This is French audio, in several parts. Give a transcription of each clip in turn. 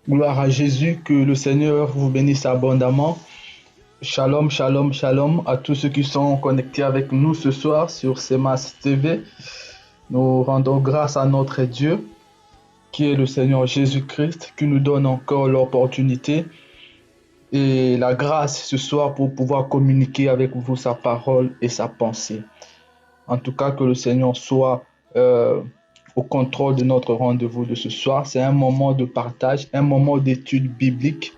Gloire à Jésus, que le Seigneur vous bénisse abondamment. Shalom, shalom, shalom à tous ceux qui sont connectés avec nous ce soir sur CMAS TV. Nous rendons grâce à notre Dieu, qui est le Seigneur Jésus-Christ, qui nous donne encore l'opportunité et la grâce ce soir pour pouvoir communiquer avec vous sa parole et sa pensée. En tout cas, que le Seigneur soit au contrôle de notre rendez-vous de ce soir. C'est un moment de partage, un moment d'étude biblique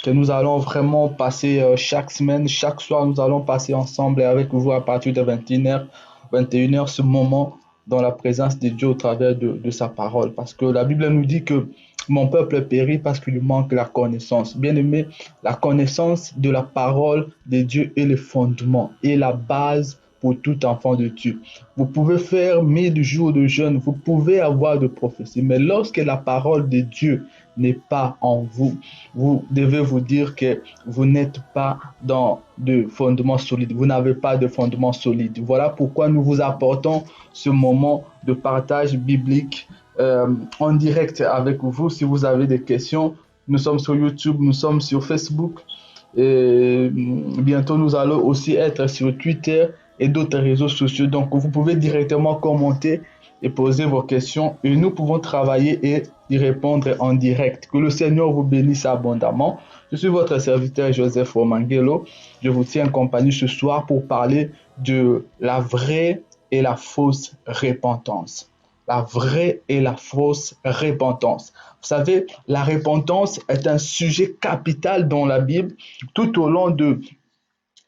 que nous allons vraiment passer chaque semaine, chaque soir, nous allons passer ensemble et avec vous à partir de 21h, 21h, ce moment dans la présence de Dieu au travers de sa parole. Parce que la Bible nous dit que mon peuple périt parce qu'il lui manque la connaissance. Bien aimé, la connaissance de la parole de Dieu est le fondement et la base pour tout enfant de Dieu. Vous pouvez faire 1000 jours de jeûne, vous pouvez avoir de prophéties, mais lorsque la parole de Dieu n'est pas en vous, vous devez vous dire que vous n'êtes pas dans de fondement solide, vous n'avez pas de fondement solide. Voilà pourquoi nous vous apportons ce moment de partage biblique en direct avec vous. Si vous avez des questions, nous sommes sur YouTube, nous sommes sur Facebook et bientôt nous allons aussi être sur Twitter et d'autres réseaux sociaux. Donc, vous pouvez directement commenter et poser vos questions et nous pouvons travailler et y répondre en direct. Que le Seigneur vous bénisse abondamment. Je suis votre serviteur Joseph Romangelo. Je vous tiens en compagnie ce soir pour parler de la vraie et la fausse repentance. La vraie et la fausse repentance. Vous savez, la repentance est un sujet capital dans la Bible tout au long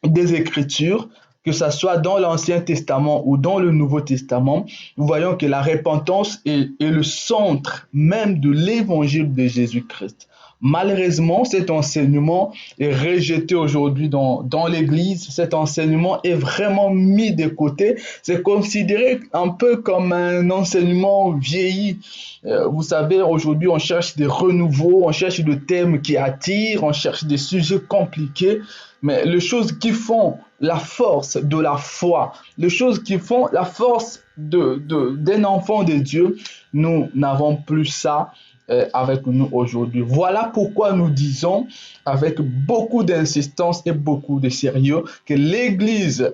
des Écritures, que ce soit dans l'Ancien Testament ou dans le Nouveau Testament. Nous voyons que la repentance est le centre même de l'évangile de Jésus-Christ. Malheureusement, cet enseignement est rejeté aujourd'hui dans l'Église. Cet enseignement est vraiment mis de côté. C'est considéré un peu comme un enseignement vieilli. Vous savez, aujourd'hui, on cherche des renouveaux, on cherche des thèmes qui attirent, on cherche des sujets compliqués. Mais les choses qui font la force de la foi, les choses qui font la force d'un enfant de Dieu, nous n'avons plus ça avec nous aujourd'hui. Voilà pourquoi nous disons avec beaucoup d'insistance et beaucoup de sérieux que l'Église,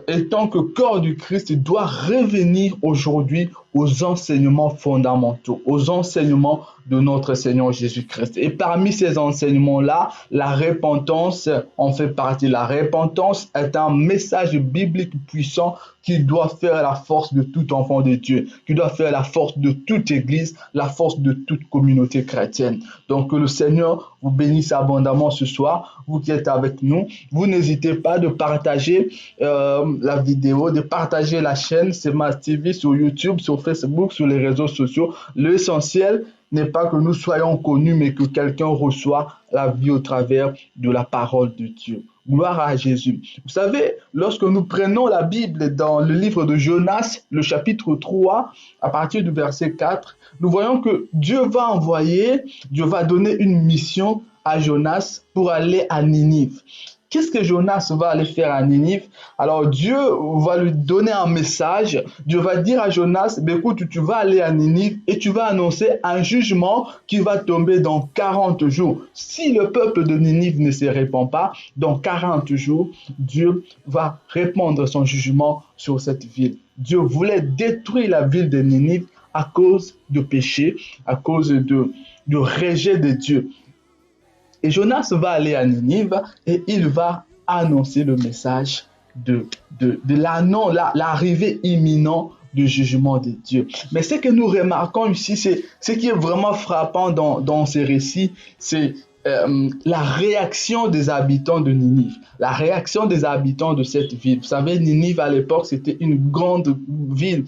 étant que corps du Christ, doit revenir aujourd'hui aux enseignements fondamentaux, aux enseignements de notre Seigneur Jésus-Christ. Et parmi ces enseignements-là, la repentance en fait partie. La repentance est un message biblique puissant qui doit faire la force de tout enfant de Dieu, qui doit faire la force de toute église, la force de toute communauté chrétienne. Donc que le Seigneur vous bénisse abondamment ce soir, vous qui êtes avec nous. Vous n'hésitez pas de partager la vidéo, de partager la chaîne CMAS TV sur YouTube, sur Facebook, sur les réseaux sociaux. L'essentiel n'est pas que nous soyons connus, mais que quelqu'un reçoit la vie au travers de la parole de Dieu. Gloire à Jésus. Vous savez, lorsque nous prenons la Bible dans le livre de Jonas, le chapitre 3, à partir du verset 4, nous voyons que Dieu va donner une mission à Jonas pour aller à Ninive. Qu'est-ce que Jonas va aller faire à Ninive? Alors Dieu va lui donner un message. Dieu va dire à Jonas, écoute, tu vas aller à Ninive et tu vas annoncer un jugement qui va tomber dans 40 jours. Si le peuple de Ninive ne se répand pas, dans 40 jours, Dieu va répandre son jugement sur cette ville. Dieu voulait détruire la ville de Ninive à cause de péché, à cause de rejet de Dieu. Et Jonas va aller à Ninive et il va annoncer le message de l'arrivée imminente du jugement de Dieu. Mais ce que nous remarquons ici, c'est ce qui est vraiment frappant dans ces récits, c'est la réaction des habitants de Ninive, la réaction des habitants de cette ville. Vous savez, Ninive à l'époque, c'était une grande ville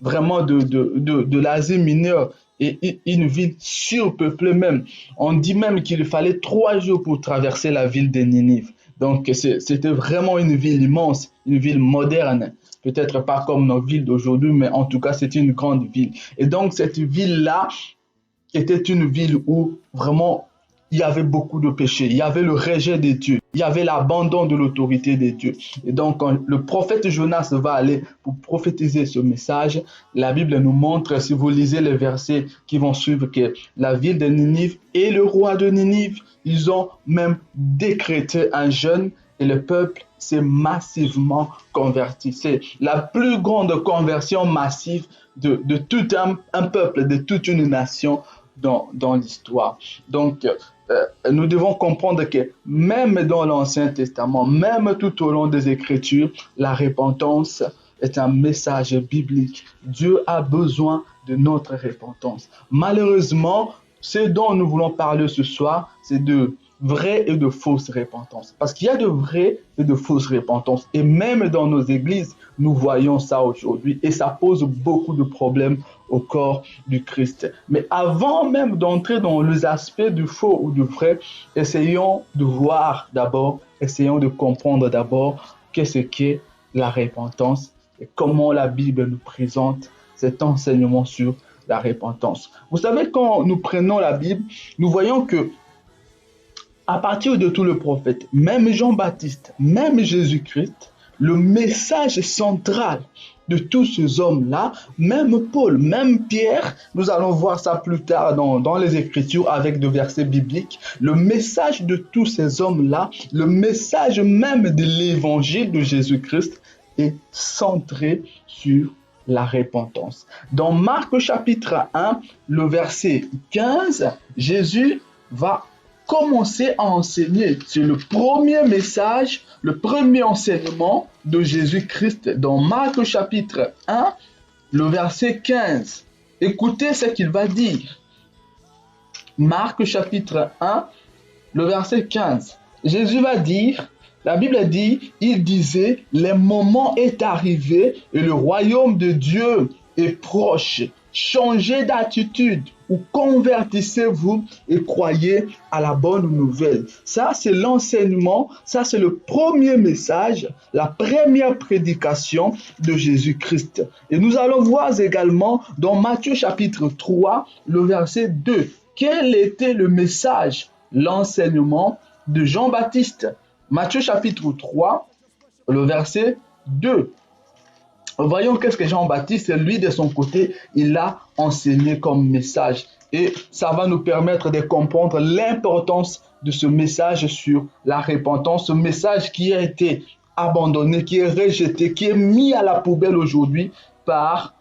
vraiment de l'Asie mineure et une ville surpeuplée même. On dit même qu'il fallait 3 jours pour traverser la ville de Ninive. Donc c'était vraiment une ville immense, une ville moderne. Peut-être pas comme nos villes d'aujourd'hui, mais en tout cas, c'était une grande ville. Et donc, cette ville-là était une ville où vraiment il y avait beaucoup de péchés, il y avait le rejet des dieux, il y avait l'abandon de l'autorité des dieux. Et donc, quand le prophète Jonas va aller pour prophétiser ce message, la Bible nous montre, si vous lisez les versets qui vont suivre, que la ville de Ninive et le roi de Ninive, ils ont même décrété un jeûne et le peuple s'est massivement converti. C'est la plus grande conversion massive de tout un peuple, de toute une nation dans l'histoire. Donc, nous devons comprendre que même dans l'Ancien Testament, même tout au long des Écritures, la repentance est un message biblique. Dieu a besoin de notre repentance. Malheureusement, ce dont nous voulons parler ce soir, c'est de vraie et de fausse repentance. Parce qu'il y a de vraies et de fausses repentances. Et même dans nos églises, nous voyons ça aujourd'hui. Et ça pose beaucoup de problèmes au corps du Christ. Mais avant même d'entrer dans les aspects du faux ou du vrai, essayons de voir d'abord, essayons de comprendre d'abord qu'est-ce qu'est la repentance et comment la Bible nous présente cet enseignement sur la repentance. Vous savez, quand nous prenons la Bible, nous voyons que à partir de tout le prophète, même Jean-Baptiste, même Jésus-Christ, le message central de tous ces hommes-là, même Paul, même Pierre, nous allons voir ça plus tard dans les Écritures avec des versets bibliques, le message de tous ces hommes-là, le message même de l'évangile de Jésus-Christ est centré sur la repentance. Dans Marc chapitre 1, le verset 15, Jésus va commencer à enseigner. C'est le premier message, le premier enseignement de Jésus-Christ dans Marc chapitre 1, le verset 15. Écoutez ce qu'il va dire. Marc chapitre 1, le verset 15. Jésus va dire, la Bible dit, il disait, le moment est arrivé et le royaume de Dieu est proche. Changez d'attitude ou convertissez-vous et croyez à la bonne nouvelle. Ça, c'est l'enseignement, ça, c'est le premier message, la première prédication de Jésus-Christ. Et nous allons voir également dans Matthieu chapitre 3, le verset 2. Quel était le message, l'enseignement de Jean-Baptiste? Matthieu chapitre 3, le verset 2. Voyons qu'est-ce que Jean-Baptiste, lui de son côté, il a enseigné comme message. Et ça va nous permettre de comprendre l'importance de ce message sur la repentance, ce message qui a été abandonné, qui est rejeté, qui est mis à la poubelle aujourd'hui par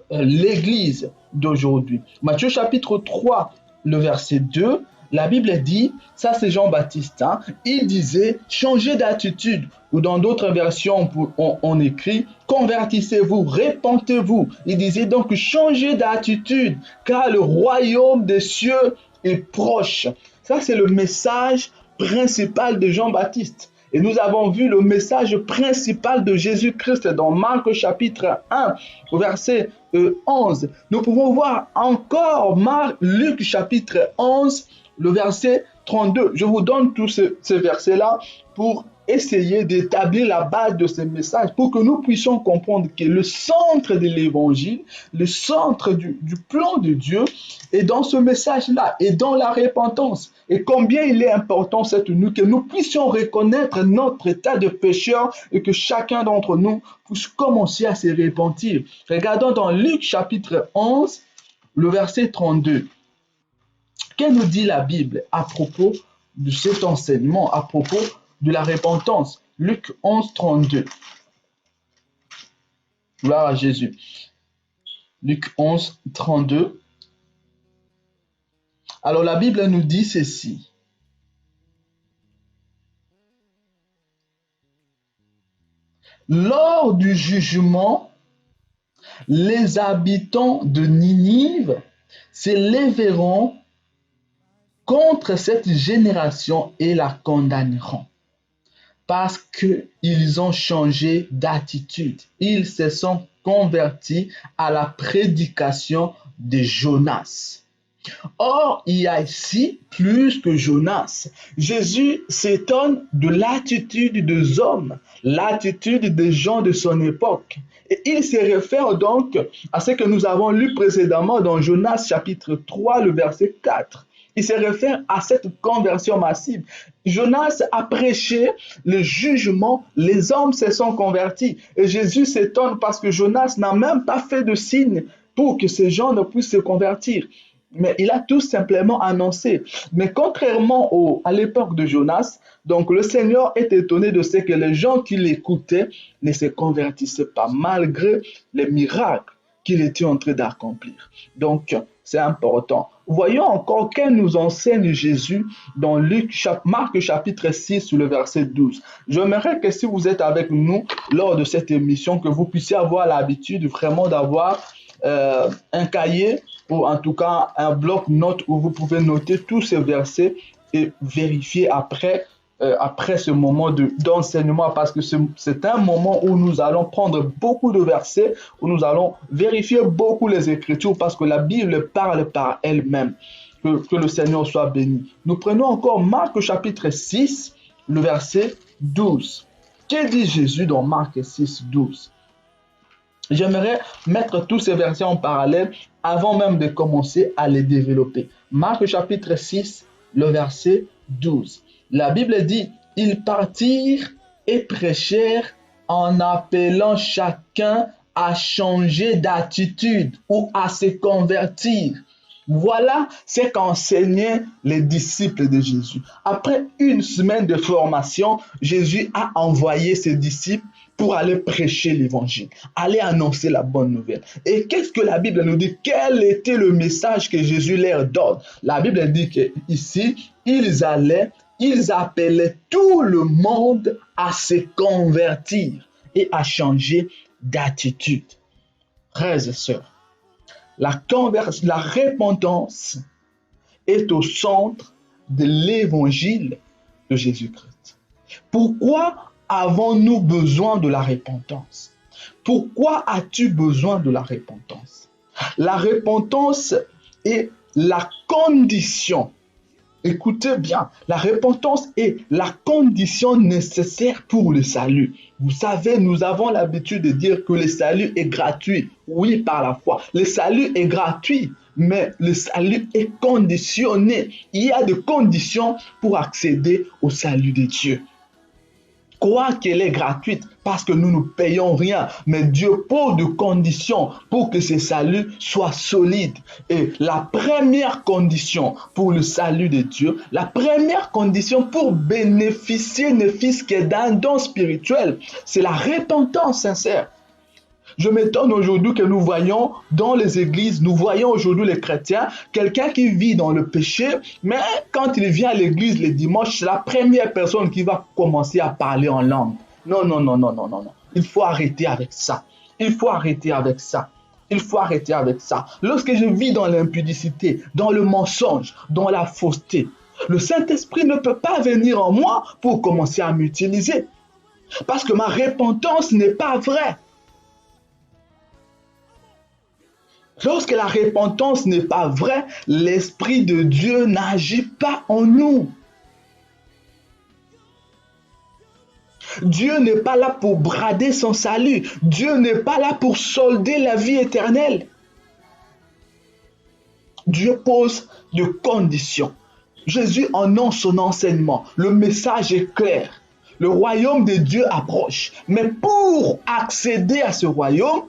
l'Église d'aujourd'hui. Matthieu chapitre 3, le verset 2, la Bible dit, ça c'est Jean-Baptiste, hein, il disait, changez d'attitude, ou dans d'autres versions, on écrit, convertissez-vous, repentez-vous. Il disait donc, changez d'attitude, car le royaume des cieux est proche. Ça c'est le message principal de Jean-Baptiste. Et nous avons vu le message principal de Jésus-Christ dans Marc chapitre 1, verset 11. Nous pouvons voir encore Luc chapitre 11, le verset 32. Je vous donne tous ces versets-là pour essayer d'établir la base de ces messages, pour que nous puissions comprendre que le centre de l'évangile, le centre du plan de Dieu est dans ce message-là, et dans la repentance. Et combien il est important, c'est nous, que nous puissions reconnaître notre état de pécheur et que chacun d'entre nous puisse commencer à se repentir. Regardons dans Luc chapitre 11, le verset 32. Que nous dit la Bible à propos de cet enseignement, à propos de la repentance? Luc 11, 32. Gloire à Jésus. Luc 11, 32. Alors la Bible nous dit ceci. Lors du jugement, les habitants de Ninive s'élèveront contre cette génération et la condamneront. Parce qu'ils ont changé d'attitude. Ils se sont convertis à la prédication de Jonas. Or, il y a ici plus que Jonas. Jésus s'étonne de l'attitude des hommes, l'attitude des gens de son époque. Et il se réfère donc à ce que nous avons lu précédemment dans Jonas chapitre 3, le verset 4. Il se réfère à cette conversion massive. Jonas a prêché le jugement, les hommes se sont convertis. Et Jésus s'étonne parce que Jonas n'a même pas fait de signe pour que ces gens ne puissent se convertir. Mais il a tout simplement annoncé. Mais contrairement à l'époque de Jonas, donc le Seigneur est étonné de ce que les gens qui l'écoutaient ne se convertissaient pas malgré les miracles qu'il était en train d'accomplir. Donc, c'est important. Voyons encore qu'elle nous enseigne Jésus dans Marc chapitre 6, le verset 12. J'aimerais que si vous êtes avec nous lors de cette émission, que vous puissiez avoir l'habitude vraiment d'avoir un cahier ou en tout cas un bloc-notes où vous pouvez noter tous ces versets et vérifier après ce moment d'enseignement, parce que c'est un moment où nous allons prendre beaucoup de versets, où nous allons vérifier beaucoup les Écritures, parce que la Bible parle par elle-même. Que le Seigneur soit béni. Nous prenons encore Marc chapitre 6, le verset 12. Que dit Jésus dans Marc 6, 12? J'aimerais mettre tous ces versets en parallèle avant même de commencer à les développer. Marc chapitre 6, le verset 12. La Bible dit, ils partirent et prêchèrent en appelant chacun à changer d'attitude ou à se convertir. Voilà ce qu'enseignaient les disciples de Jésus. Après une semaine de formation, Jésus a envoyé ses disciples pour aller prêcher l'évangile, aller annoncer la bonne nouvelle. Et qu'est-ce que la Bible nous dit? Quel était le message que Jésus leur donne? La Bible dit qu'ici, ils appelaient tout le monde à se convertir et à changer d'attitude. Frères et sœurs, la repentance est au centre de l'évangile de Jésus-Christ. Pourquoi avons-nous besoin de la repentance? Pourquoi as-tu besoin de la repentance? La repentance est la condition. Écoutez bien, la repentance est la condition nécessaire pour le salut. Vous savez, nous avons l'habitude de dire que le salut est gratuit. Oui, par la foi. Le salut est gratuit, mais le salut est conditionné. Il y a des conditions pour accéder au salut de Dieu. Croire qu'elle est gratuite parce que nous ne payons rien, mais Dieu pose de conditions pour que ce salut soit solide. Et la première condition pour le salut de Dieu, la première condition pour bénéficier ne fût-ce que d'un don spirituel, c'est la repentance sincère. Je m'étonne aujourd'hui que nous voyons dans les églises, nous voyons aujourd'hui les chrétiens, quelqu'un qui vit dans le péché, mais quand il vient à l'église le dimanche, c'est la première personne qui va commencer à parler en langue. Non, non, non, non, non, non, non. Il faut arrêter avec ça. Il faut arrêter avec ça. Il faut arrêter avec ça. Lorsque je vis dans l'impudicité, dans le mensonge, dans la fausseté, le Saint-Esprit ne peut pas venir en moi pour commencer à m'utiliser. Parce que ma repentance n'est pas vraie. Lorsque la repentance n'est pas vraie, l'Esprit de Dieu n'agit pas en nous. Dieu n'est pas là pour brader son salut. Dieu n'est pas là pour solder la vie éternelle. Dieu pose des conditions. Jésus annonce son enseignement. Le message est clair. Le royaume de Dieu approche. Mais pour accéder à ce royaume,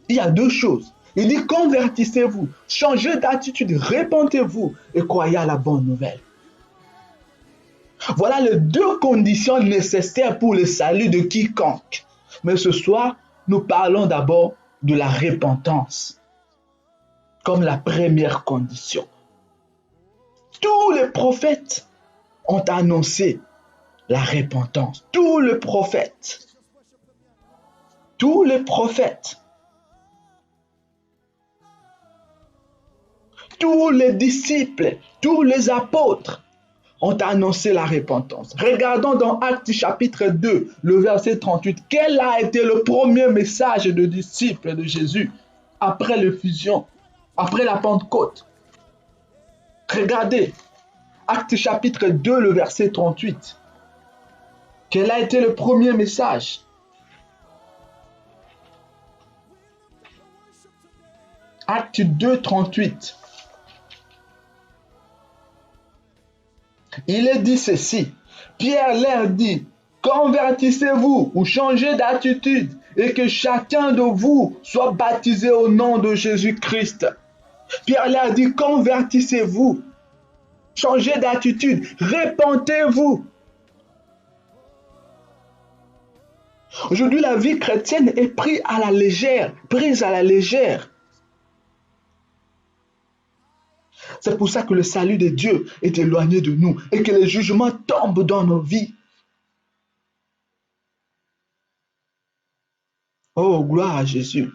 il y a deux choses. Il dit convertissez-vous, changez d'attitude, repentez-vous et croyez à la bonne nouvelle. Voilà les deux conditions nécessaires pour le salut de quiconque. Mais ce soir, nous parlons d'abord de la repentance comme la première condition. Tous les prophètes ont annoncé la repentance. Tous les prophètes. Tous les prophètes. Tous les disciples, tous les apôtres ont annoncé la repentance. Regardons dans Actes chapitre 2, le verset 38. Quel a été le premier message de disciples de Jésus après l'effusion, après la Pentecôte? Regardez, Actes chapitre 2, le verset 38. Quel a été le premier message? Actes 2, 38. Il est dit ceci. Pierre leur dit, convertissez-vous ou changez d'attitude et que chacun de vous soit baptisé au nom de Jésus-Christ. Pierre leur dit, convertissez-vous, changez d'attitude, répentez-vous. Aujourd'hui, la vie chrétienne est prise à la légère. C'est pour ça que le salut de Dieu est éloigné de nous et que les jugements tombent dans nos vies. Oh, gloire à Jésus.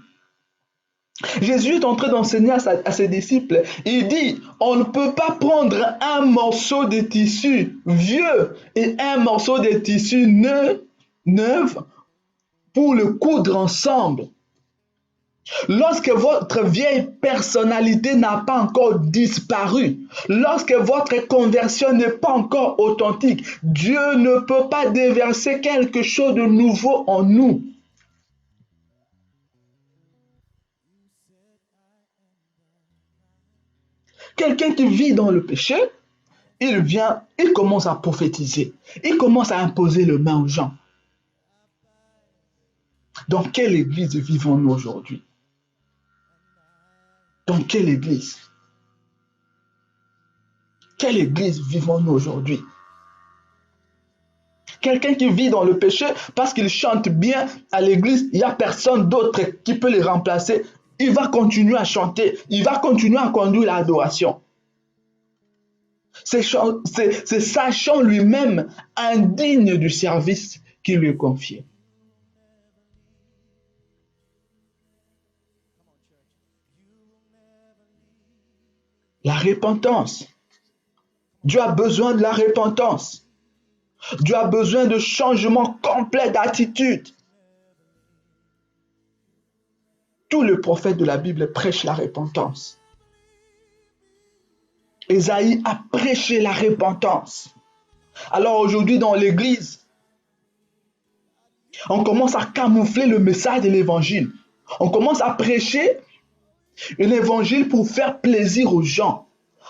Jésus est en train d'enseigner à ses disciples. Il dit, on ne peut pas prendre un morceau de tissu vieux et un morceau de tissu neuf pour le coudre ensemble. Lorsque votre vieille personnalité n'a pas encore disparu, lorsque votre conversion n'est pas encore authentique, Dieu ne peut pas déverser quelque chose de nouveau en nous. Quelqu'un qui vit dans le péché, il commence à prophétiser, il commence à imposer les mains aux gens. Dans quelle église vivons-nous aujourd'hui? Dans quelle église? Quelle église vivons-nous aujourd'hui? Quelqu'un qui vit dans le péché parce qu'il chante bien à l'église, il n'y a personne d'autre qui peut le remplacer. Il va continuer à chanter, il va continuer à conduire l'adoration. C'est sachant lui-même indigne du service qui lui est confié. La repentance. Dieu a besoin de la repentance. Dieu a besoin de changement complet d'attitude. Tous les prophètes de la Bible prêchent la repentance. Ésaïe a prêché la repentance. Alors aujourd'hui dans l'église, on commence à camoufler le message de l'évangile. On commence à prêcher un évangile pour faire plaisir aux gens.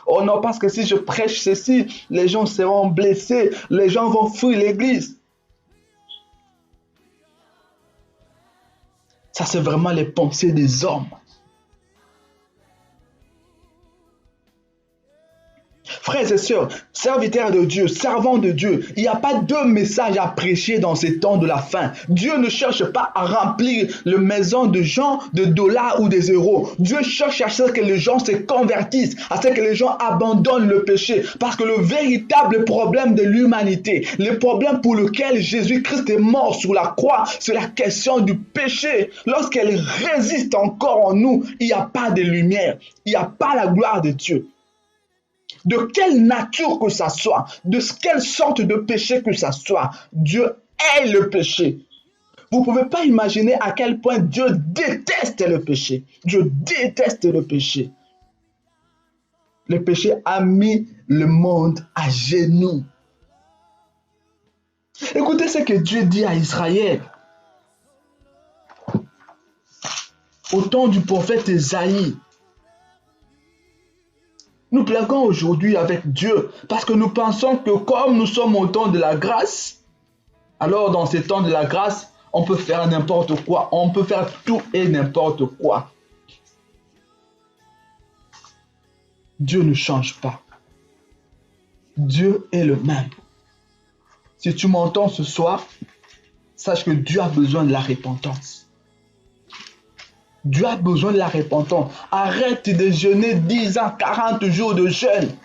Oh non, parce que si je prêche ceci, les gens seront blessés, les gens vont fuir l'église. Ça, c'est vraiment les pensées des hommes. Frères et sœurs, serviteurs de Dieu, servants de Dieu, il n'y a pas deux messages à prêcher dans ces temps de la fin. Dieu ne cherche pas à remplir le maison de gens de dollars ou des euros. Dieu cherche à ce que les gens se convertissent, à ce que les gens abandonnent le péché. Parce que le véritable problème de l'humanité, le problème pour lequel Jésus-Christ est mort sur la croix, c'est la question du péché. Lorsqu'elle résiste encore en nous, il n'y a pas de lumière, il n'y a pas la gloire de Dieu. De quelle nature que ça soit, de quelle sorte de péché que ça soit, Dieu est le péché. Vous ne pouvez pas imaginer à quel point Dieu déteste le péché. Dieu déteste le péché. Le péché a mis le monde à genoux. Écoutez ce que Dieu dit à Israël. Au temps du prophète Ésaïe. Nous plaguons aujourd'hui avec Dieu parce que nous pensons que comme nous sommes au temps de la grâce, alors dans ce temps de la grâce, on peut faire n'importe quoi. On peut faire tout et n'importe quoi. Dieu ne change pas. Dieu est le même. Si tu m'entends ce soir, sache que Dieu a besoin de la repentance. Dieu a besoin de la repentance. Arrête de jeûner 10 ans, 40 jours de jeûne.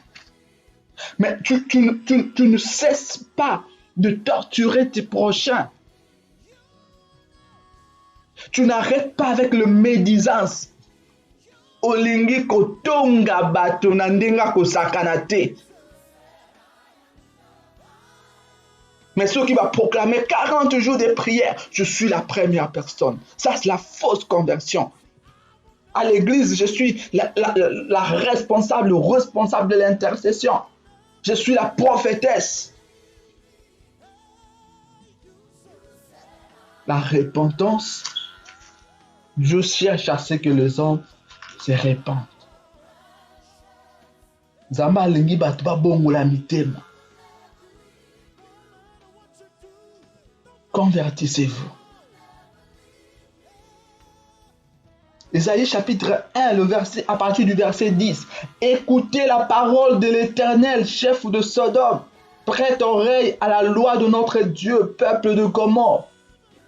Mais tu ne cesses pas de torturer tes prochains. Tu n'arrêtes pas avec le médisance. Olingi kotonga bato nandinga kosakanate. Mais ceux qui vont proclamer 40 jours de prière, je suis la première personne. Ça, c'est la fausse conversion. À l'église, je suis la responsable, le responsable de l'intercession. Je suis la prophétesse. La repentance, Dieu cherche à ce que les hommes se répandent. Zamba alingi bato babongola mitema. Convertissez-vous. Isaïe chapitre 1, à partir du verset 10. Écoutez la parole de l'Éternel, chef de Sodome. Prête oreille à la loi de notre Dieu, peuple de Gomorrhe.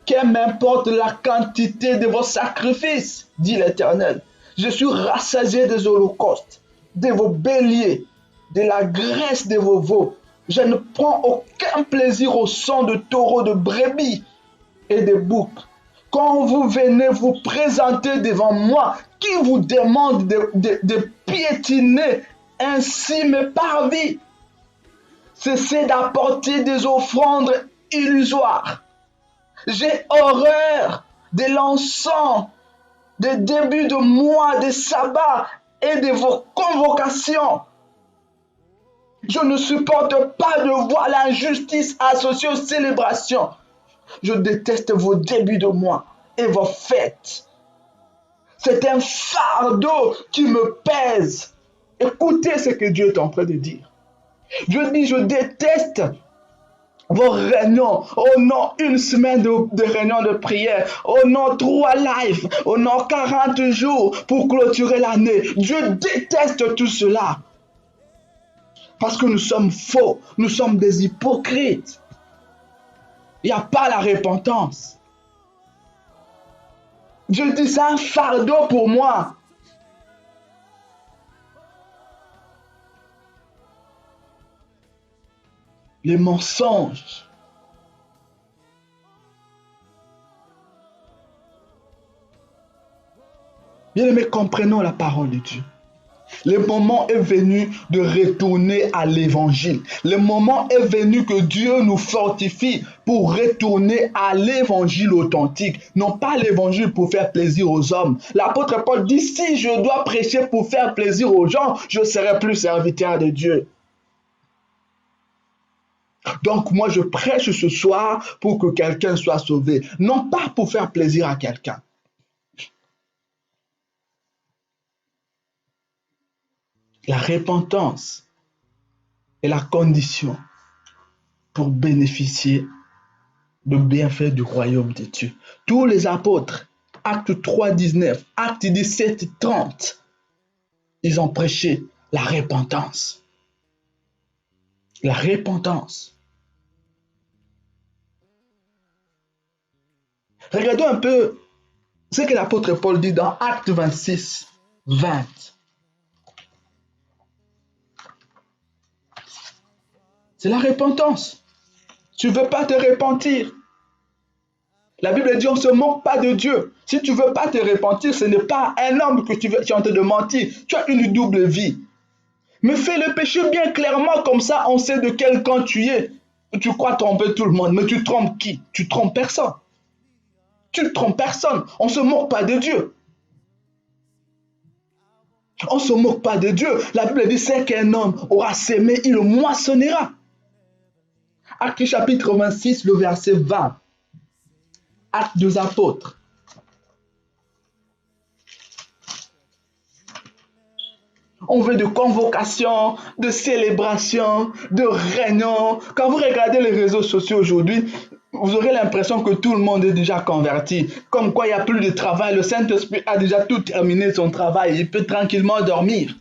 Que m'importe la quantité de vos sacrifices, dit l'Éternel. Je suis rassasié des holocaustes, de vos béliers, de la graisse de vos veaux. Je ne prends aucun plaisir au sang de taureaux, de brebis et de boucs. Quand vous venez vous présenter devant moi, qui vous demande de piétiner ainsi mes parvis? Cessez d'apporter des offrandes illusoires. J'ai horreur de l'encens, des débuts de mois, des sabbats et de vos convocations. Je ne supporte pas de voir l'injustice associée aux célébrations. Je déteste vos débuts de mois et vos fêtes. C'est un fardeau qui me pèse. Écoutez ce que Dieu est en train de dire. Dieu dit, je déteste vos réunions. Oh non, une semaine de réunions de prière. Oh non, 3 lives. Oh non, 40 jours pour clôturer l'année. Dieu déteste tout cela. Parce que nous sommes faux. Nous sommes des hypocrites. Il n'y a pas la repentance. Dieu dit, c'est un fardeau pour moi. Les mensonges. Bien-aimés, comprenons la parole de Dieu. Le moment est venu de retourner à l'évangile. Le moment est venu que Dieu nous fortifie pour retourner à l'évangile authentique. Non pas l'évangile pour faire plaisir aux hommes. L'apôtre Paul dit, si je dois prêcher pour faire plaisir aux gens, je ne serai plus serviteur de Dieu. Donc moi je prêche ce soir pour que quelqu'un soit sauvé. Non pas pour faire plaisir à quelqu'un. La repentance est la condition pour bénéficier de bienfaits du royaume de Dieu. Tous les apôtres, acte 3, 19, acte 17, 30, ils ont prêché la repentance. La repentance. Regardons un peu ce que l'apôtre Paul dit dans acte 26, 20. C'est la repentance. Tu ne veux pas te repentir. La Bible dit on ne se moque pas de Dieu. Si tu ne veux pas te repentir, ce n'est pas un homme que tu es en train de mentir. Tu as une double vie. Mais fais le péché bien clairement, comme ça on sait de quel camp tu es. Tu crois tromper tout le monde, mais tu trompes qui? Tu trompes personne. Tu ne trompes personne. On ne se moque pas de Dieu. On ne se moque pas de Dieu. La Bible dit c'est qu'un homme aura sémé, il le moissonnera. Actes chapitre 26, le verset 20. Actes des apôtres. On veut de convocations, de célébrations, de réunions. Quand vous regardez les réseaux sociaux aujourd'hui, vous aurez l'impression que tout le monde est déjà converti. Comme quoi il n'y a plus de travail. Le Saint-Esprit a déjà tout terminé son travail. Il peut tranquillement dormir.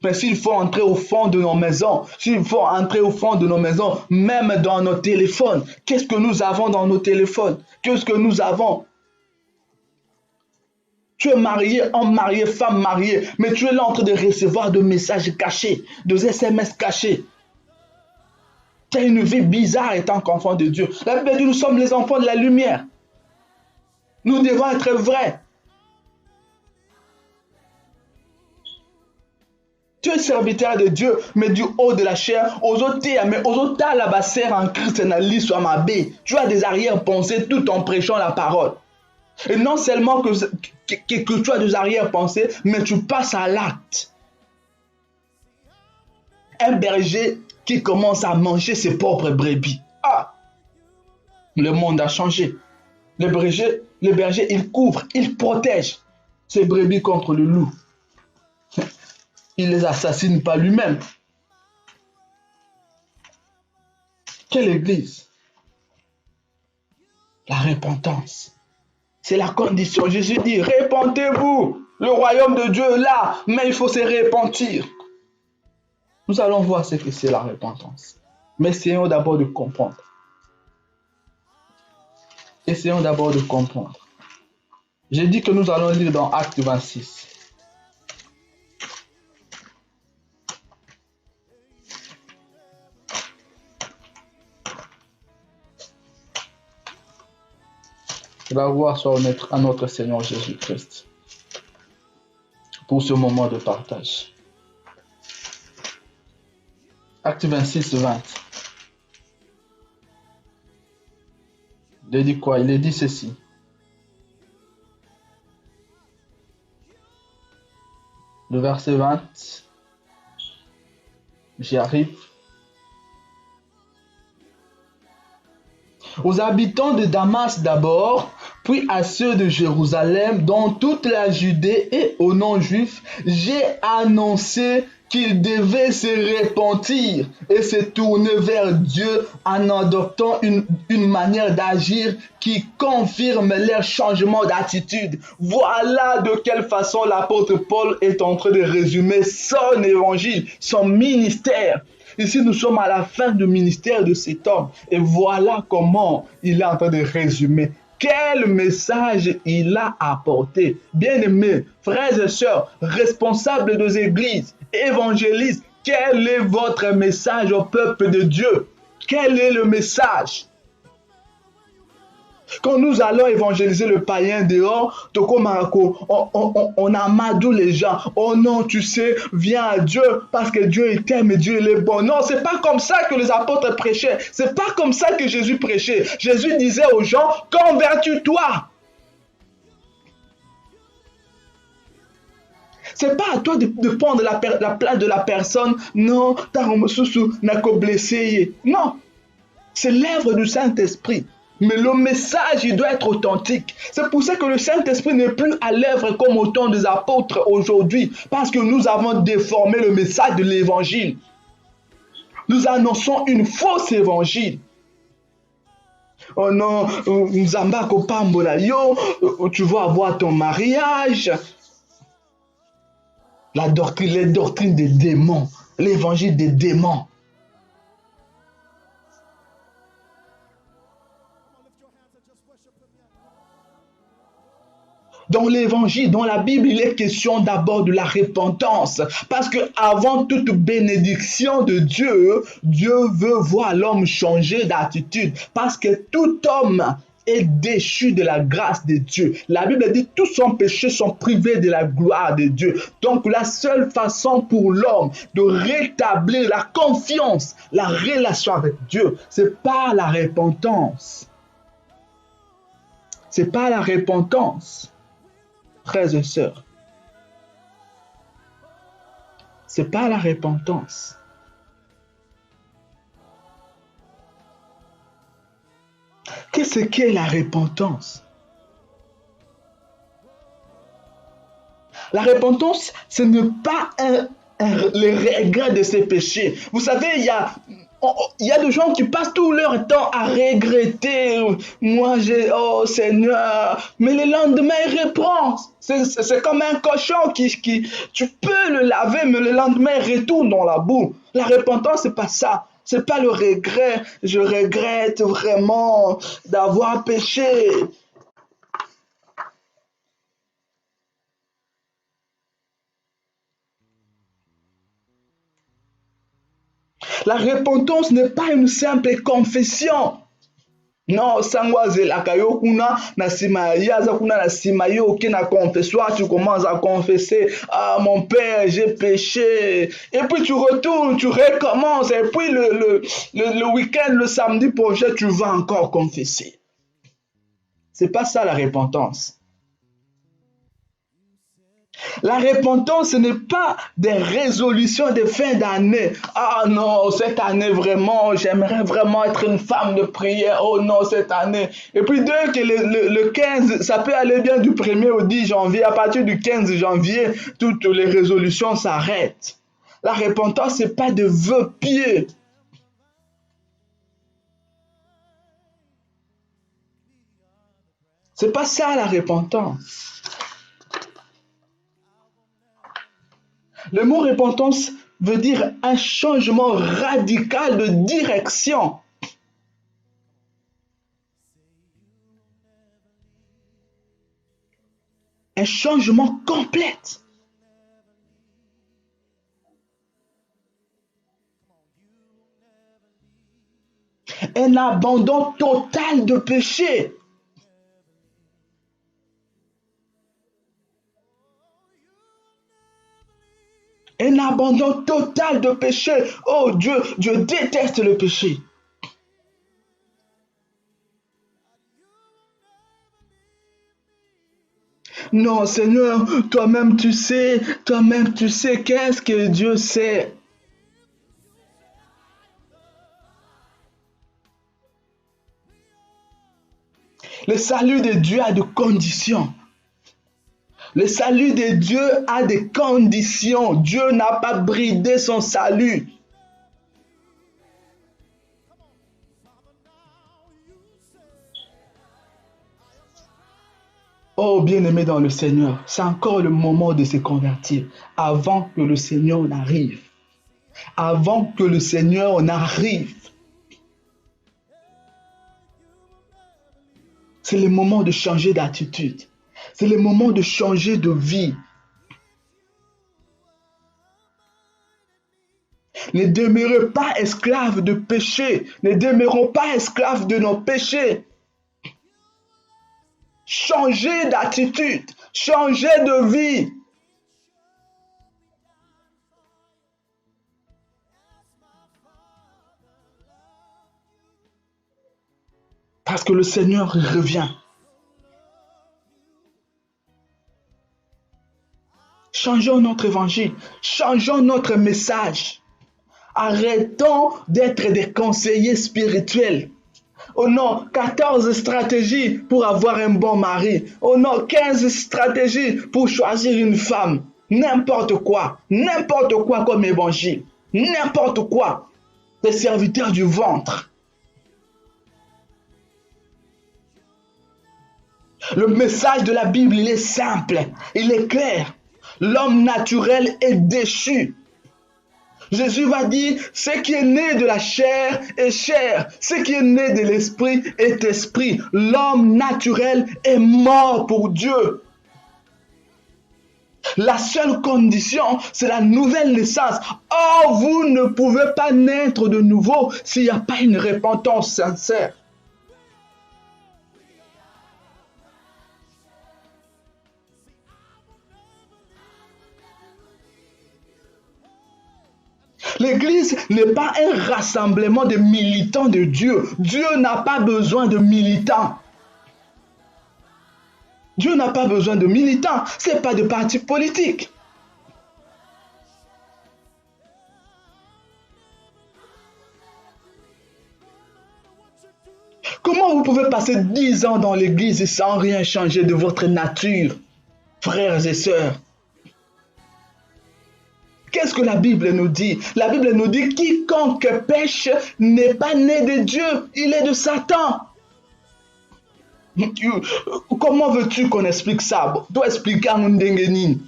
Mais s'il faut entrer au fond de nos maisons, même dans nos téléphones, qu'est-ce que nous avons dans nos téléphones? Qu'est-ce que nous avons? Tu es marié, homme marié, femme mariée, mais tu es là en train de recevoir des messages cachés, des SMS cachés. Tu as une vie bizarre étant qu'enfant de Dieu. La Bible dit nous sommes les enfants de la lumière. Nous devons être vrais. Tu es serviteur de Dieu, mais du haut de la chair, aux autres, mais aux autres, la bassère en Christ, soit ma baie. Tu as des arrière-pensées tout en prêchant la parole. Et non seulement que tu as des arrière-pensées, mais tu passes à l'acte. Un berger qui commence à manger ses propres brebis. Ah! Le monde a changé. Le berger, il couvre, il protège ses brebis contre le loup. Il ne les assassine pas lui-même. Quelle église? La repentance. C'est la condition. Jésus dit, répentez-vous. Le royaume de Dieu est là, mais il faut se repentir. Nous allons voir ce que c'est la repentance. Mais essayons d'abord de comprendre. Essayons d'abord de comprendre. J'ai dit que nous allons lire dans Acte 26. La gloire soit à notre Seigneur Jésus-Christ pour ce moment de partage. Acte 26, 20. Il dit quoi? Il dit ceci. Le verset 20. J'y arrive. Aux habitants de Damas d'abord, puis à ceux de Jérusalem, dans toute la Judée et aux non-juifs, j'ai annoncé qu'ils devaient se repentir et se tourner vers Dieu en adoptant une manière d'agir qui confirme leur changement d'attitude. Voilà de quelle façon l'apôtre Paul est en train de résumer son évangile, son ministère. Ici, nous sommes à la fin du ministère de cet homme. Et voilà comment il est en train de résumer. Quel message il a apporté. Bien-aimés, frères et sœurs, responsables des églises, évangélistes, quel est votre message au peuple de Dieu? Quel est le message? Quand nous allons évangéliser le païen dehors, on amadou les gens. Oh non, tu sais, viens à Dieu parce que Dieu t'aime et Dieu il est bon. Non, c'est pas comme ça que les apôtres prêchaient. C'est pas comme ça que Jésus prêchait. Jésus disait aux gens, convertis-toi. C'est pas à toi de prendre la place de la personne. Non, non, c'est l'œuvre du Saint-Esprit. Mais le message, il doit être authentique. C'est pour ça que le Saint-Esprit n'est plus à l'œuvre comme au temps des apôtres aujourd'hui. Parce que nous avons déformé le message de l'évangile. Nous annonçons une fausse évangile. Oh non, Nzamba Kopambola yo, tu vas avoir ton mariage. Les doctrines des démons. L'évangile des démons. Dans l'évangile, dans la Bible, il est question d'abord de la repentance. Parce que avant toute bénédiction de Dieu, Dieu veut voir l'homme changer d'attitude. Parce que tout homme est déchu de la grâce de Dieu. La Bible dit tous son péché sont privés de la gloire de Dieu. Donc la seule façon pour l'homme de rétablir la confiance, la relation avec Dieu, c'est par la repentance. C'est pas la repentance. Frères et sœurs, ce n'est pas la repentance. Qu'est-ce qu'est la repentance? La repentance, ce n'est pas le regret de ses péchés. Vous savez, il y a des gens qui passent tout leur temps à regretter. Moi, oh Seigneur, mais le lendemain, il reprend. C'est comme un cochon tu peux le laver, mais le lendemain, il retourne dans la boue. La repentance, c'est pas ça. C'est pas le regret. Je regrette vraiment d'avoir péché. La repentance n'est pas une simple confession. Non, sangwazela kayo kuna na sima yaza kuna na sima yo qui na confessoir, tu commences à confesser, ah mon père, j'ai péché. Et puis tu retournes, tu recommences et puis le week-end, le samedi prochain, tu vas encore confesser. C'est pas ça la repentance. La repentance, ce n'est pas des résolutions de fin d'année. Ah non, cette année vraiment, j'aimerais vraiment être une femme de prière. Oh non, cette année. Et puis dès que le 15, ça peut aller bien du 1er au 10 janvier. À partir du 15 janvier, toutes les résolutions s'arrêtent. La repentance, ce n'est pas de vœux pieux. C'est pas ça la repentance. Le mot repentance veut dire un changement radical de direction. Un changement complet. Un abandon total de péché. Un abandon total de péché. Oh Dieu, Dieu déteste le péché. Non, Seigneur, toi-même tu sais qu'est-ce que Dieu sait. Le salut de Dieu a des conditions. Le salut de Dieu a des conditions. Dieu n'a pas bridé son salut. Oh, bien-aimé dans le Seigneur, c'est encore le moment de se convertir avant que le Seigneur n'arrive. Avant que le Seigneur n'arrive. C'est le moment de changer d'attitude. C'est le moment de changer de vie. Ne demeurez pas esclaves de péché. Ne demeurons pas esclaves de nos péchés. Changez d'attitude. Changez de vie. Parce que le Seigneur revient. Changeons notre évangile. Changeons notre message. Arrêtons d'être des conseillers spirituels. Oh non, 14 stratégies pour avoir un bon mari. Oh non, 15 stratégies pour choisir une femme. N'importe quoi comme évangile. N'importe quoi. Les serviteurs du ventre. Le message de la Bible, il est simple, il est clair. L'homme naturel est déchu. Jésus va dire, ce qui est né de la chair est chair, ce qui est né de l'esprit est esprit. L'homme naturel est mort pour Dieu. La seule condition, c'est la nouvelle naissance. Or, vous ne pouvez pas naître de nouveau s'il n'y a pas une repentance sincère. L'église n'est pas un rassemblement de militants de Dieu. Dieu n'a pas besoin de militants. Dieu n'a pas besoin de militants. Ce n'est pas de parti politique. Comment vous pouvez passer 10 ans dans l'église sans rien changer de votre nature, frères et sœurs? Qu'est-ce que la Bible nous dit? La Bible nous dit quiconque pêche n'est pas né de Dieu, il est de Satan. Comment veux-tu qu'on explique ça? Tu expliques à Mundengeni.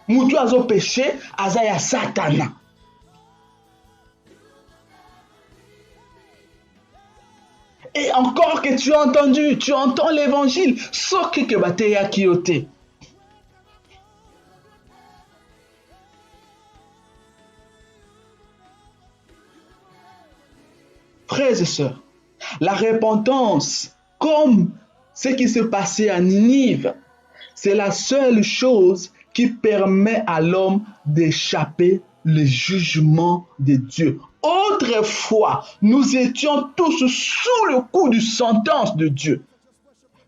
Moutou azo péché, azaya Satan. Et encore que tu as entendu, tu entends l'évangile, soki ke bateya kiyote. Frères et sœurs, la repentance, comme ce qui s'est passé à Ninive, c'est la seule chose qui permet à l'homme d'échapper le jugement de Dieu. Autrefois, nous étions tous sous le coup de sentence de Dieu.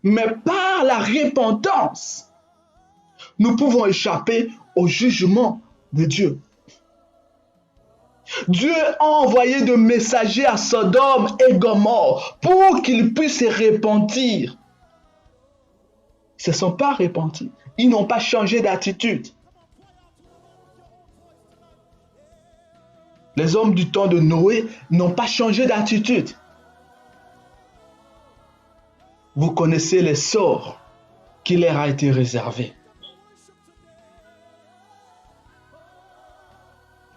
Mais par la repentance, nous pouvons échapper au jugement de Dieu. Dieu a envoyé des messagers à Sodome et Gomorrhe pour qu'ils puissent se repentir. Ils ne se sont pas repentis. Ils n'ont pas changé d'attitude. Les hommes du temps de Noé n'ont pas changé d'attitude. Vous connaissez les sorts qui leur a été réservé.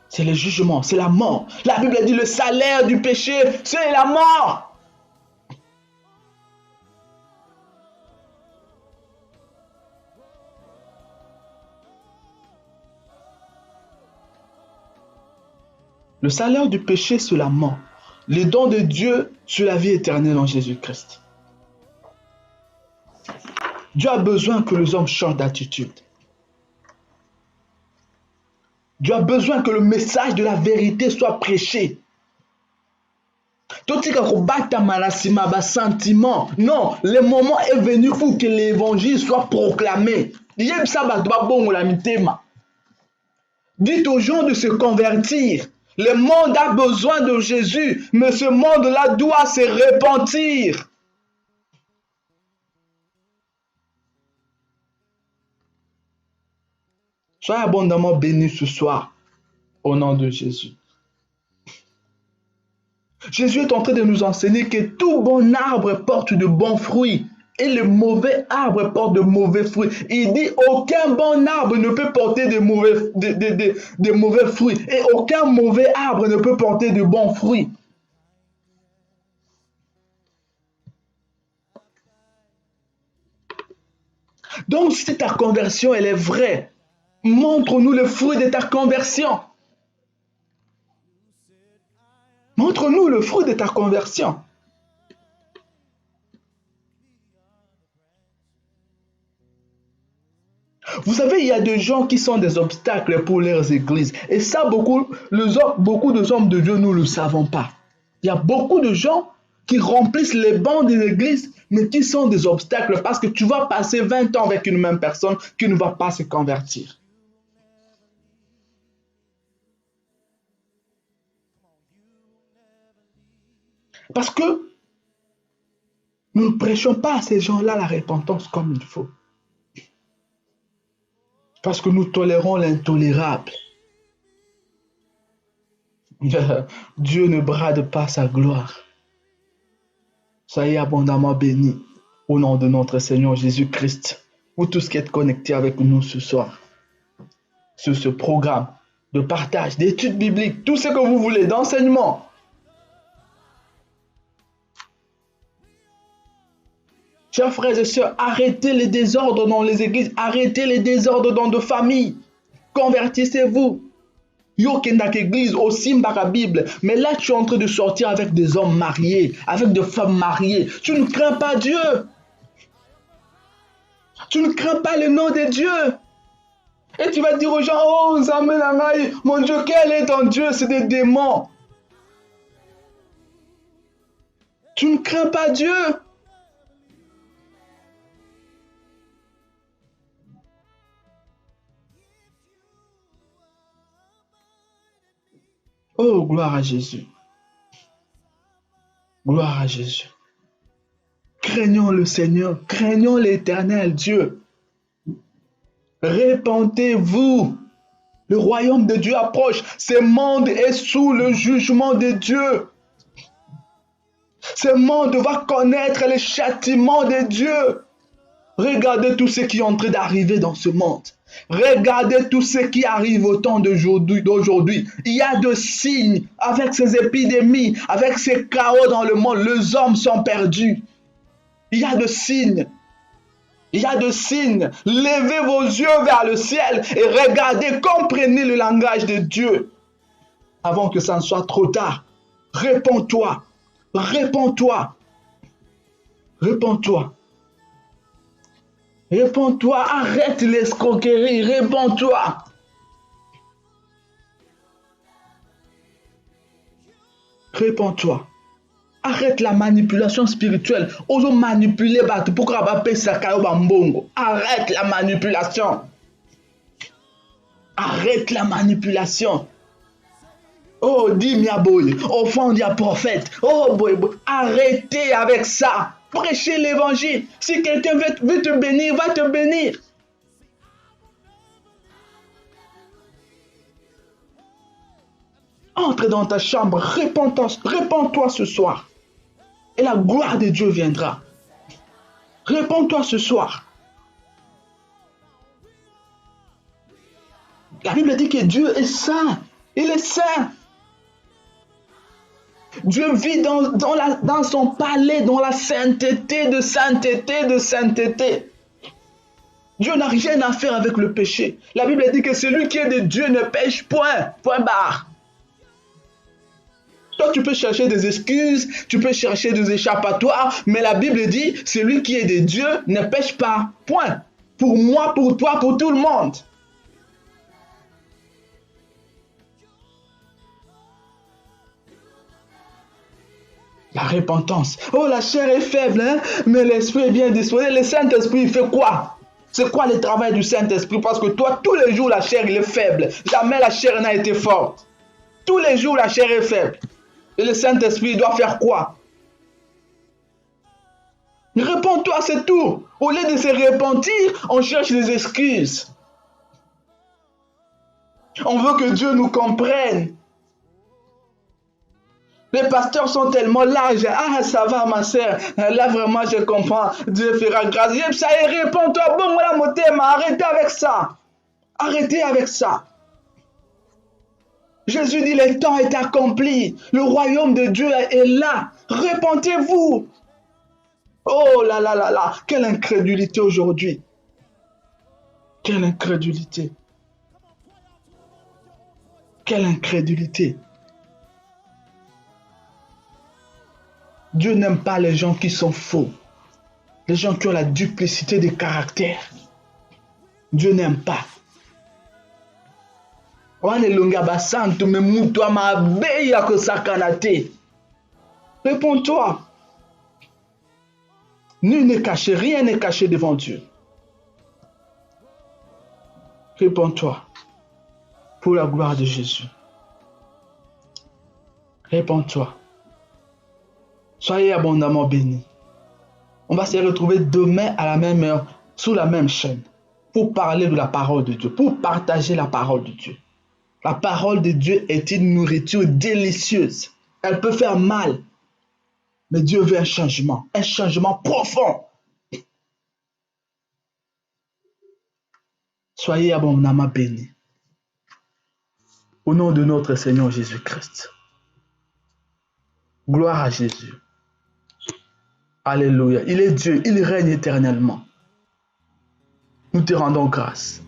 C'est le jugement, c'est la mort. La Bible dit le salaire du péché, c'est la mort. Le salaire du péché, c'est la mort. Le don de Dieu, c'est la vie éternelle en Jésus-Christ. Dieu a besoin que les hommes changent d'attitude. Dieu a besoin que le message de la vérité soit prêché. Non, le moment est venu pour que l'évangile soit proclamé. Dites aux gens de se convertir. Le monde a besoin de Jésus, mais ce monde-là doit se repentir. Soyez abondamment bénis ce soir, au nom de Jésus. Jésus est en train de nous enseigner que tout bon arbre porte de bons fruits et le mauvais arbre porte de mauvais fruits. Il dit aucun bon arbre ne peut porter de mauvais fruits et aucun mauvais arbre ne peut porter de bons fruits. Donc si ta conversion elle est vraie, montre-nous le fruit de ta conversion. Montre-nous le fruit de ta conversion. Vous savez, il y a des gens qui sont des obstacles pour leurs églises. Et ça, beaucoup de hommes de Dieu, nous ne le savons pas. Il y a beaucoup de gens qui remplissent les bancs des églises, mais qui sont des obstacles parce que tu vas passer 20 ans avec une même personne qui ne va pas se convertir. Parce que nous ne prêchons pas à ces gens-là la repentance comme il faut. Parce que nous tolérons l'intolérable. Dieu ne brade pas sa gloire. Soyez abondamment bénis au nom de notre Seigneur Jésus-Christ. Vous tous qui êtes connectés avec nous ce soir, sur ce programme de partage, d'études bibliques, tout ce que vous voulez, d'enseignement. Chers frères et sœurs, arrêtez les désordres dans les églises, arrêtez les désordres dans nos familles. Convertissez-vous. Yo kendak église aussi mbaka Bible, mais là tu es en train de sortir avec des hommes mariés, avec des femmes mariées. Tu ne crains pas Dieu. Tu ne crains pas le nom de Dieu. Et tu vas dire aux gens, oh Zamenangaï, mon Dieu, quel est ton Dieu? C'est des démons. Tu ne crains pas Dieu. Oh, gloire à Jésus. Gloire à Jésus. Craignons le Seigneur, craignons l'Éternel Dieu. Répentez-vous. Le royaume de Dieu approche. Ce monde est sous le jugement de Dieu. Ce monde va connaître le châtiment de Dieu. Regardez tout ce qui est en train d'arriver dans ce monde. Regardez tout ce qui arrive au temps d'aujourd'hui. Il y a des signes avec ces épidémies, avec ces chaos dans le monde. Les hommes sont perdus. Il y a des signes. Il y a des signes. Levez vos yeux vers le ciel et regardez, comprenez le langage de Dieu avant que ça ne soit trop tard. Réponds-toi. Réponds-toi. Réponds-toi. Réponds-toi, arrête l'escroquerie, réponds-toi. Réponds-toi. Arrête la manipulation spirituelle. Oso manipuler batu pour abaper sakayo bambongo. Arrête la manipulation. Arrête la manipulation. Oh, dis mia boy, offend ya prophète. Oh boy, boy. Arrêtez avec ça. Prêchez l'évangile. Si quelqu'un veut te bénir, va te bénir. Entre dans ta chambre, répands-toi ce soir. Et la gloire de Dieu viendra. Réponds-toi ce soir. La Bible dit que Dieu est saint. Il est saint. Dieu vit dans son palais, dans la sainteté de sainteté de sainteté. Dieu n'a rien à faire avec le péché. La Bible dit que celui qui est de Dieu ne pêche point. Point barre. Toi, tu peux chercher des excuses, tu peux chercher des échappatoires, mais la Bible dit, celui qui est de Dieu ne pêche pas. Point. Pour moi, pour toi, pour tout le monde. La repentance. Oh, la chair est faible, hein? Mais l'esprit est bien disposé. Le Saint-Esprit, il fait quoi? C'est quoi le travail du Saint-Esprit? Parce que toi, tous les jours, la chair, il est faible. Jamais la chair n'a été forte. Tous les jours, la chair est faible. Et le Saint-Esprit doit faire quoi? Réponds-toi, c'est tout. Au lieu de se repentir, on cherche des excuses. On veut que Dieu nous comprenne. Les pasteurs sont tellement larges. Ah, ça va, ma soeur. Là, vraiment, je comprends. Dieu fera grâce. Ça y est, réponds-toi. Bon, voilà, mon thème. Arrêtez avec ça. Arrêtez avec ça. Jésus dit, le temps est accompli. Le royaume de Dieu est là. Repentez-vous. Oh là là là là. Quelle incrédulité aujourd'hui. Quelle incrédulité. Quelle incrédulité. Dieu n'aime pas les gens qui sont faux. Les gens qui ont la duplicité de caractère. Dieu n'aime pas. Réponds-toi. Nul n'est caché, rien n'est caché devant Dieu. Réponds-toi pour la gloire de Jésus. Réponds-toi. Soyez abondamment bénis. On va se retrouver demain à la même heure, sous la même chaîne, pour parler de la parole de Dieu, pour partager la parole de Dieu. La parole de Dieu est une nourriture délicieuse. Elle peut faire mal, mais Dieu veut un changement profond. Soyez abondamment bénis. Au nom de notre Seigneur Jésus-Christ. Gloire à Jésus. Alléluia. Il est Dieu, il règne éternellement. Nous te rendons grâce.